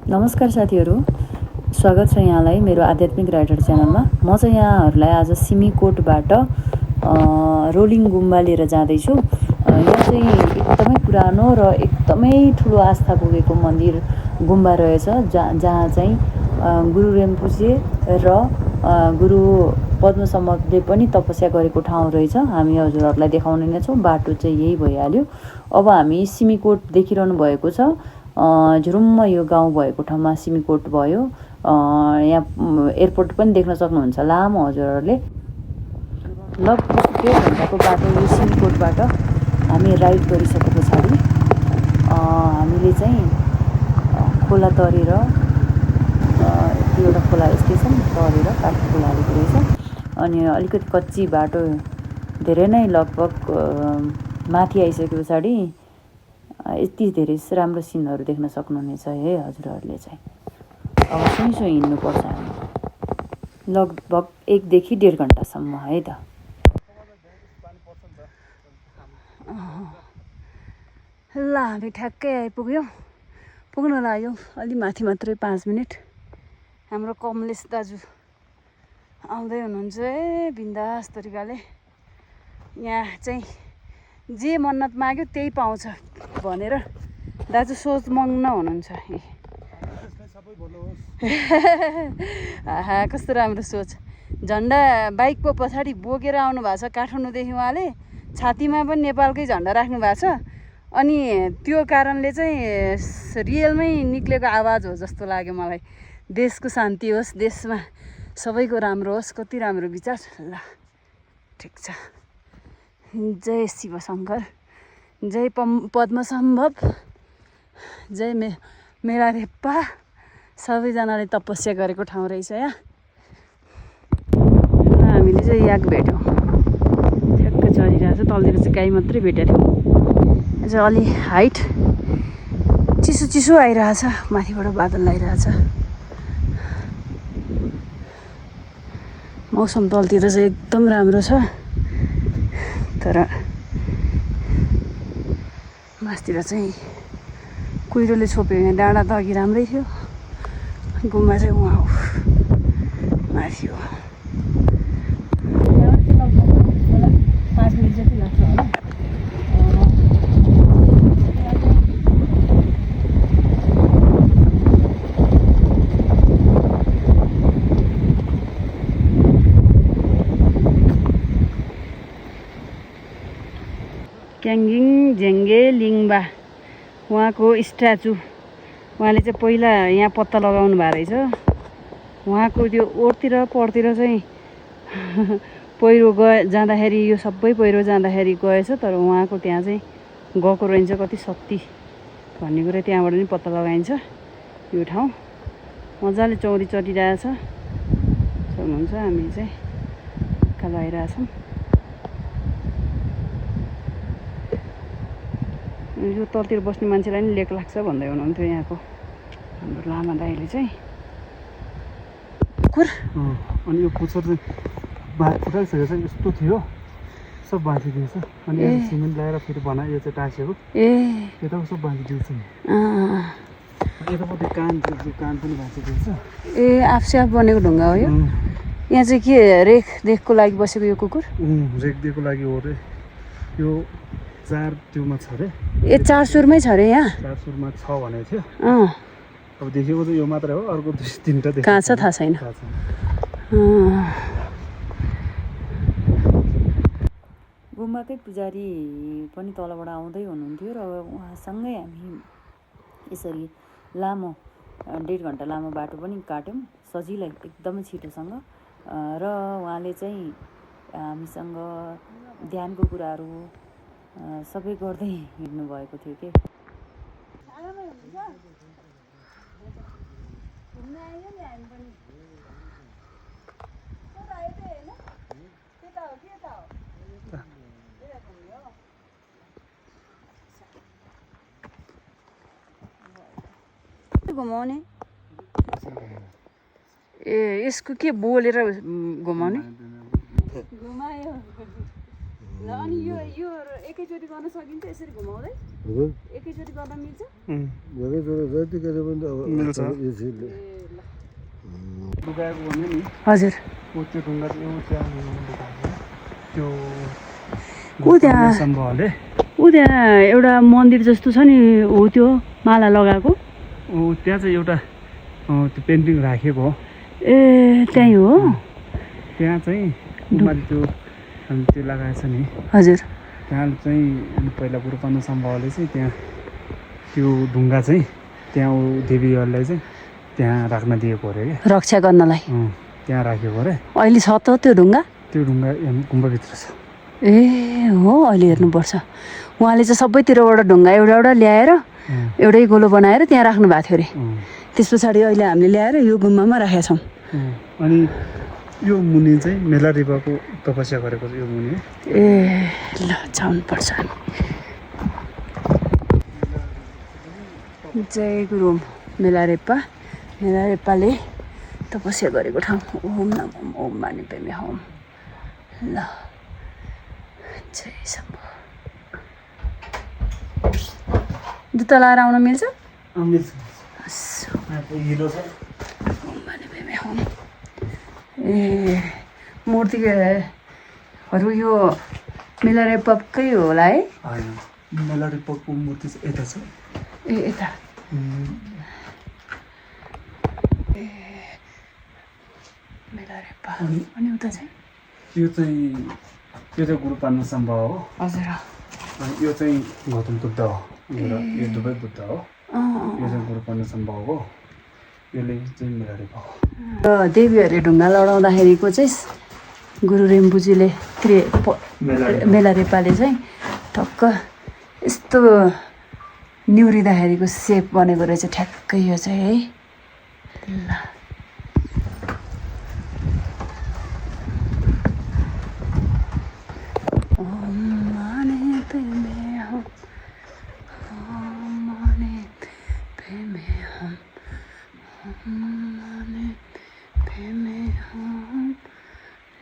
नमस्कार साथीहरू, स्वागत छ यहाँलाई मेरो आध्यात्मिक राइडर च्यानलमा। म चाहिँ यहाँहरूलाई आज सिमीकोटबाट रोलिङ गुम्बा लिएर जाँदैछु। यहाँ चाहिँ एकदमै पुरानो र एकदमै ठुलो आस्था पुगेको मन्दिर गुम्बा रहेछ, जहाँ चाहिँ गुरु रिम्पोछे र गुरु पद्मसम्भवले पनि तपस्या गरेको ठाउँ रहेछ। हामी हजुरहरूलाई देखाउने नै छौँ। बाटो चाहिँ यही भइहाल्यो। अब हामी सिमीकोट देखिरहनु भएको छ। झुरुम्म यो गाउँ भएको ठाउँमा सिमीकोट भयो। यहाँ एयरपोर्ट पनि देख्न सक्नुहुन्छ लामो हजुरहरूले। लगभग 1.5 घन्टाको बाटो यो सिमीकोटबाट हामी राइड गरिसके पछाडि हामीले चाहिँ खोला तरेर एउटा खोला स्टेसन तरेर काठको खोला हालेको रहेछ। अनि अलिकति कच्ची बाटो धेरै नै लगभग माथि आइसके पछाडि यति धेरै राम्रो सिनहरू देख्न सक्नुहुनेछ है हजुरहरूले चाहिँ। अब सुइसो हिँड्नुपर्छ हामी लगभग 1 देखि 1.5 घन्टासम्म है त। ल हामी ठ्याक्कै आइपुग्यौँ। पुग्न लाग्यो अलि माथि मात्रै 5 मिनट। हाम्रो कमलेश दाजु आउँदै हुनुहुन्छ बिन्दास तरिकाले। यहाँ चाहिँ जे मन्नत माग्यो त्यही पाउँछ भनेर दाजु सोच मग्न हुनुहुन्छ। आहा कस्तो राम्रो सोच। झन्डा बाइकको पछाडि बोकेर आउनु भएको छ काठमाडौँदेखि। उहाँले छातीमा पनि नेपालकै झन्डा राख्नु भएको छ। अनि त्यो कारणले चाहिँ रियलमै निक्लेको आवाज हो जस्तो लाग्यो मलाई। देशको शान्ति होस्, देशमा सबैको राम्रो होस्। कति राम्रो विचार। ल ठिक छ। जय शिव शङ्कर, जय पद्मसम्भव, जय मेरा रेप्पा। सबैजनाले तपस्या गरेको ठाउँ रहेछ यहाँ। हामीले चाहिँ याक भेट्यौँ। ठ्याक्कै चलिरहेको छ। तलतिर चाहिँ गाई मात्रै भेटेको थियो। चाहिँ अलि हाइट चिसो चिसो आइरहेछ। माथिबाट बादल आइरहेछ। मौसम तलतिर चाहिँ एकदम राम्रो छ। तर मासतिर चाहिँ कुहिरोले छोप्यो। यहाँ डाँडा त अघि राम्रै थियो। गुम्बा चाहिँ उहाँ हो माथि हो। 5 मिनट जति लाग्छ होला। क्याङ्गिङ झेङ्गे लिङ्बा उहाँको स्ट्याचु। उहाँले चाहिँ पहिला यहाँ पत्ता लगाउनु भएको रहेछ। उहाँको त्यो ओरतिर परतिर चाहिँ पहिरो जाँदाखेरि यो सबै पहिरो जाँदाखेरि गएछ। तर उहाँको त्यहाँ चाहिँ गएको रहन्छ कति शक्ति भन्ने कुरा त्यहाँबाट नि पत्ता लगाइन्छ। यो ठाउँ मजाले चौरी चलिरहेछ। सक्नुहुन्छ हामी चाहिँ उकालो आइरहेछौँ। यो तलतिर बस्ने मान्छेलाई नि लेक लाग्छ भन्दै हुनुहुन्थ्यो यहाँको हाम्रो लामा दाइले चाहिँ। कुकुर अनि यो पुच्छर चाहिँ फुटाइसकेको छ। यस्तो थियो सब बाँचिदिएछ। अनि सिमेन्ट लगाएर फेरि बनायो। यो चाहिँ टाँसेको। यताको सब बाँचिदिएछ। यतापट्टि कान पनि बाँचिदिएछ। आफसे आफ बनेको ढुङ्गा हो यो। यहाँ चाहिँ के रेखदेखको लागि बसेको यो कुकुर? रेखदेखको लागि हो रे। यो 4 त्योमा छ रे। 4 सुरमै छ रे यहाँ। 4 सुरमा छ भनेको थियो। अब देखेको चाहिँ यो मात्रै हो। अर्को 2-3टा देखेको कहाँ छ थाहा छैन। गुम्बाकै पुजारी पनि तलबाट आउँदै हुनुहुन्थ्यो र उहाँसँगै हामी यसरी लामो 1.5 घन्टा लामो बाटो पनि काट्यौँ सजिलै एकदमै छिटोसँग। र उहाँले चाहिँ हामीसँग ध्यानको कुराहरू सबै गर्दै हिँड्नु भएको थियो के। घुमाउने यसको के बोलेर घुमाउने? घुमायो अनि यो यो एकैचोटि गर्न सकिन्छ यसरी घुमाउँदै एकैचोटि गर्न मिल्छ मिल्छ लुगाएको भन्यो नि हजुर त्यो ढुङ्गा चाहिँ त्यो ऊ त्यहाँ सम्भवले ऊ त्यहाँ एउटा मन्दिर जस्तो छ नि हो त्यो माला लगाएको त्यहाँ चाहिँ एउटा त्यो पेन्टिङ राखेको हो ए त्यहीँ हो त्यहाँ चाहिँ कुमारी त्यो लगाएछ नि हजुर त्यहाँ चाहिँ अनि पहिला गुरुपाण्डु सम्भवले चाहिँ त्यहाँ त्यो ढुङ्गा चाहिँ त्यहाँ ऊ देवीहरूलाई चाहिँ त्यहाँ राख्न दिएको अरे क्या रक्षा गर्नलाई त्यहाँ राखेको अरे अहिले छ त त्यो ढुङ्गा त्यो ढुङ्गा गुम्बाभित्र छ ए हो अहिले हेर्नुपर्छ उहाँले चाहिँ सबैतिरबाट ढुङ्गा एउटा एउटा ल्याएर एउटै गोलो बनाएर त्यहाँ राख्नु भएको थियो अरे त्यस पछाडि अहिले हामीले ल्याएर यो गुम्बामा राखेका छौँ अनि यो मुनि चाहिँ मेला रिभाको तपस्या गरेको यो मुनि ए ल जानुपर्छ जय गुरु मेलारेप्पा मेलारेप्पाले तपस्या गरेको ठाउँ ओम नमः ओम माने पेमे होम ल जय शम्भो जुत्ता लाएर आउन मिल्छ हिलो छ ओम माने पेमे होम ए मूर्तिहरू यो मेलारेप्पाकै होला है होइन मेला रिभाको मूर्ति चाहिँ यता छ ए यता ए मेलारेप्पा अनि उता चाहिँ यो चाहिँ गुरुपाण्डु सम्भव हो हजुर अनि यो चाहिँ गौतम बुद्ध हो यो दुवै बुद्ध हो यो चाहिँ गुरुपाण्डु सम्भव हो यसले चाहिँ मेला रिभा हो र देवीहरूले ढुङ्गा लडाउँदाखेरिको चाहिँ गुरु रेम्बुजीले मेलारेप्पाले चाहिँ टक्क यस्तो निहुरिँदाखेरिको सेप बनेको रहेछ ठ्याक्कै यो चाहिँ है ल ओम माने पेमे होम ओम माने पेमे होम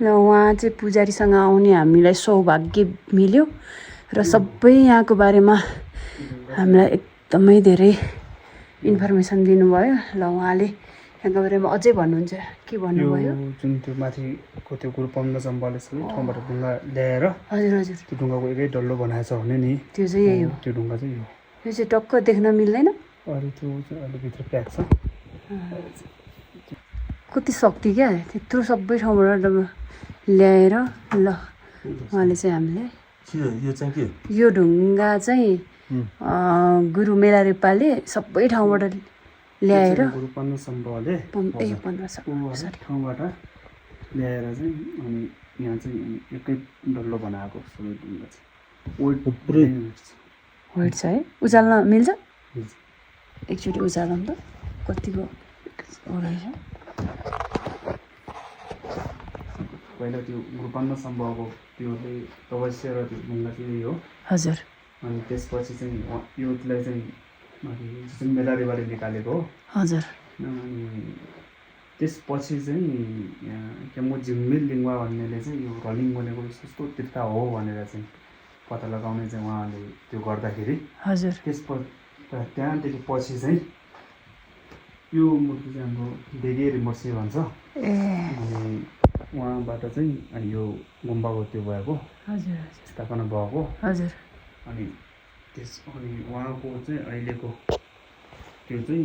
ल उहाँ चाहिँ पुजारीसँग आउने हामीलाई सौभाग्य मिल्यो र सबै यहाँको बारेमा हामीलाई एकदमै धेरै इन्फर्मेसन दिनुभयो ल उहाँले यहाँको बारेमा अझै भन्नुहुन्छ के भन्नुभयो जुन त्यो माथिको त्यो गुरुपाण्डु सम्भवले सबै ठाउँबाट ढुङ्गा ल्याएर हजुर हजुर त्यो ढुङ्गाको एकै डल्लो बनाएछ भने नि त्यो चाहिँ यही हो त्यो ढुङ्गा चाहिँ यो यो चाहिँ टक्क देख्न मिल्दैन अरू त्यो चाहिँ अहिले भित्र प्याक छ कति शक्ति क्या त्यत्रो सबै ठाउँबाट ल्याएर ल उहाँले चाहिँ हामीले यो चाहिँ के यो ढुङ्गा चाहिँ गुरु मेलारेप्पाले सबै ठाउँबाट ल्याएर गुरुपाण्डु सम्भवले ठाउँबाट ल्याएर चाहिँ अनि यहाँ चाहिँ एकै डल्लो बनाएको सबै ढुङ्गा चाहिँ वेट छ है उचाल्न मिल्छ एकचोटि उचालौँ त कतिको रहेछ पहिला त्यो गुरुपाण्डु सम्भवको त्योले तपस्या र त्यो ढुङ्गा चाहिँ यही हो हजुर अनि त्यसपछि चाहिँ योलाई चाहिँ जुन मेला रिभाले निकालेको हो हजुर अनि त्यसपछि चाहिँ केमो झिम्मिल लिङ्गा भन्नेले चाहिँ यो रलिङ बनेको कस्तो तीर्थ हो भनेर चाहिँ पत्ता लगाउने चाहिँ उहाँले त्यो गर्दाखेरि हजुर त्यहाँदेखि पछि चाहिँ यो मूर्ति चाहिँ हाम्रो देगे रिमर्सी भन्छ अनि उहाँबाट चाहिँ यो गुम्बाको त्यो भएको हजुर स्थापना भएको हजुर अनि उहाँको चाहिँ अहिलेको त्यो चाहिँ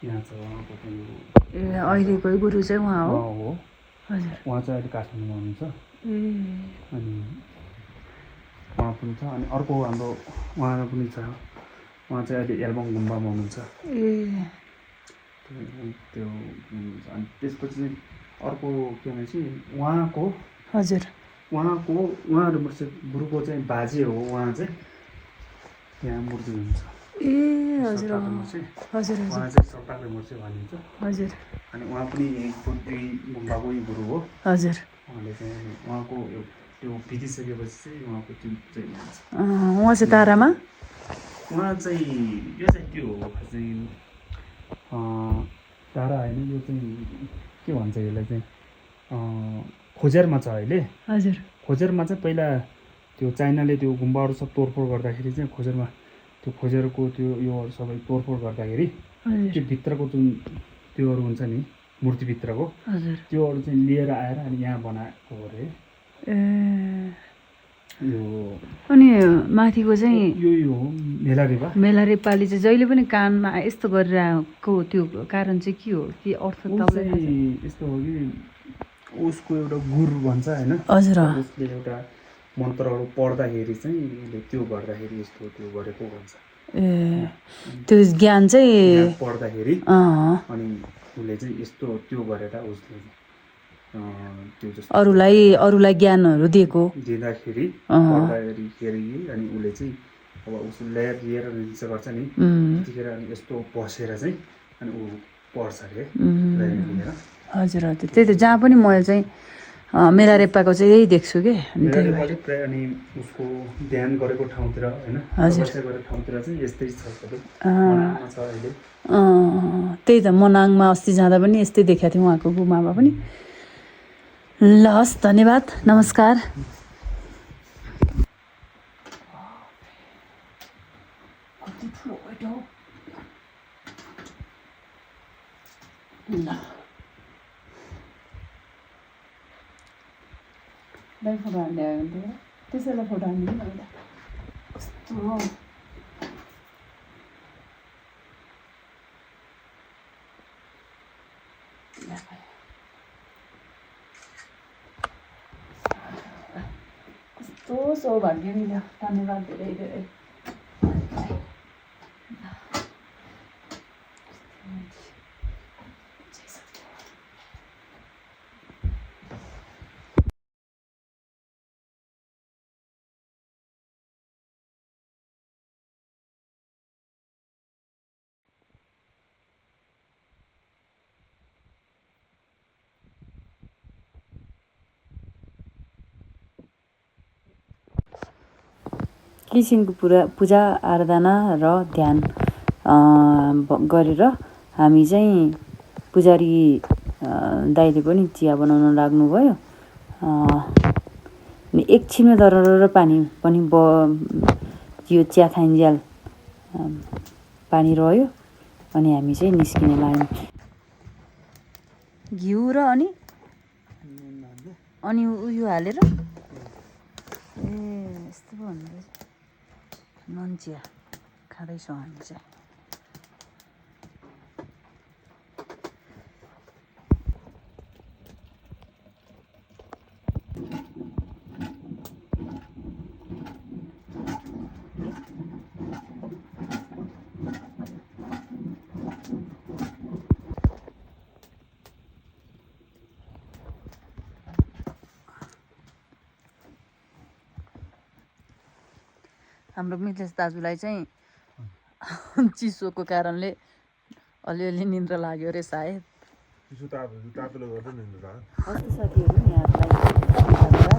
यहाँ छ उहाँको त्यो ए अहिलेको गुरु चाहिँ उहाँ हो हजुर उहाँ चाहिँ अहिले काठमाडौँमा हुनुहुन्छ अनि उहाँ पनि छ अनि अर्को हाम्रो उहाँ पनि छ उहाँ चाहिँ अहिले एल्बम गुम्बामा हुनुहुन्छ त्यो अनि त्यसपछि चाहिँ अर्को के भनेपछि उहाँको हजुर उहाँहरू गुरुको चाहिँ बाजे हो उहाँ चाहिँ यहाँ मूर्ति हुन्छ ए हजुर हजुर उहाँ चाहिँ सप्ताह मूर्ति भनिन्छ हजुर अनि उहाँ पनि गुम्बाकै गुरु हो हजुर उहाँले चाहिँ उहाँको त्यो बितिसकेपछि चाहिँ उहाँको त्यो चाहिँ हुन्छ उहाँ चाहिँ तारामा उहाँ चाहिँ यो चाहिँ के हो चाहिँ तारा होइन यो चाहिँ के भन्छ यसलाई चाहिँ खोजेरमा छ अहिले हजुर खोजेरमा चाहिँ पहिला त्यो चाइनाले त्यो गुम्बाहरू सब तोडफोड गर्दाखेरि चाहिँ त्यो खोजेरको त्यो योहरू सबै तोडफोड गर्दाखेरि त्यो भित्रको जुन त्योहरू हुन्छ नि मूर्तिभित्रको त्योहरू चाहिँ लिएर आएर अनि यहाँ बनाएको हो अरे। यो अनि माथिको चाहिँ यो हो मेलारेपाले चाहिँ जहिले पनि कानमा यस्तो गरिरहेको त्यो कारण चाहिँ के हो कि अर्थ तपाईँलाई यस्तो हो कि उसको एउटा गुरु भन्छ होइन हजुर उसले एउटा मन्त्रहरू पढ्दाखेरि चाहिँ उसले त्यो गर्दाखेरि यस्तो त्यो गरेको भन्छ। त्यो ज्ञान चाहिँ पढ्दाखेरि अनि उसले चाहिँ यस्तो त्यो गरेर उसले त्यो जस्तो अरूलाई ज्ञानहरू दिँदाखेरि पढ्दाखेरि अनि उसले चाहिँ अब उसले लिएर नृत्य गर्छ नि त्यतिखेर अनि यस्तो बसेर चाहिँ अनि ऊ पढ्छ अरे लिएर। हजुर हजुर त्यही त जहाँ पनि मैले चाहिँ मेलारेपाको चाहिँ यही देख्छु कि अनि उसको ध्यान गरेको ठाउँतिर होइन तपस्या गरेको ठाउँतिर चाहिँ यस्तै छ अहिले। त्यही त मनाङमा अस्ति जाँदा पनि यस्तै देखाएको थिएँ उहाँको गुम्बामा पनि। ल हस् धन्यवाद नमस्कार। फोटो हाल्ने त्यसैलाई फोटो हाल्नु कस्तो कस्तो सौभाग्य मिल्यो। धन्यवाद धेरै धेरै। किसिमको पूजा आराधना र ध्यान गरेर हामी चाहिँ पुजारी दाइले पनि चिया बनाउन लाग्नुभयो। अनि एकछिनमा दरर पानी पनि यो चिया खाइन्जेल पानी रह्यो अनि हामी चाहिँ निस्किन लाग्यौँ। घिउ र अनि उयो हालेर यस्तो पो भन्नु नुन चिया खाँदैछौँ हामी चाहिँ। हाम्रो मिथलेश दाजुलाई चाहिँ चिसोको कारणले अलिअलि निन्द्रा लाग्यो अरे सायद। हस्त साथीहरू यहाँलाई